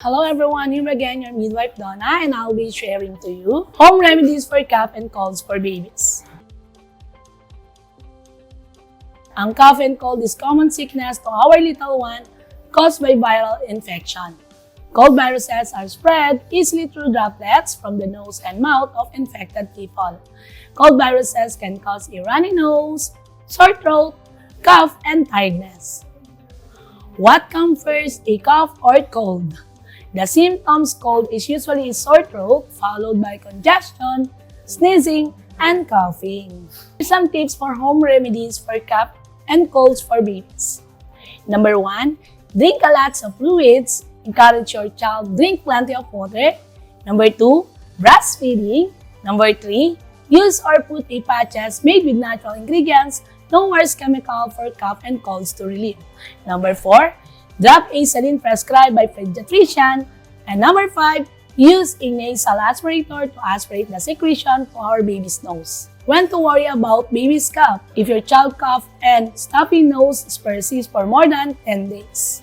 Hello everyone, here again your midwife Donna, and I'll be sharing to you home remedies for cough and colds for babies. Ang cough and cold is common sickness to our little one caused by viral infection. Cold viruses are spread easily through droplets from the nose and mouth of infected people. Cold viruses can cause a runny nose, sore throat, cough, and tiredness. What comes first, a cough or cold? The symptoms cold is usually a sore throat followed by congestion, sneezing, and coughing. Some tips for home remedies for cough and colds for babies. Number 1, drink a lot of fluids. Encourage your child drink plenty of water. Number 2, breastfeeding. Number 3, use or put a patches made with natural ingredients, no worse chemical for cough and colds to relieve. Number 4, drop a saline prescribed by pediatrician. And number 5, use a nasal aspirator to aspirate the secretion to our baby's nose. When to worry about baby's cough? If your child cough and stuffy nose persists for more than 10 days.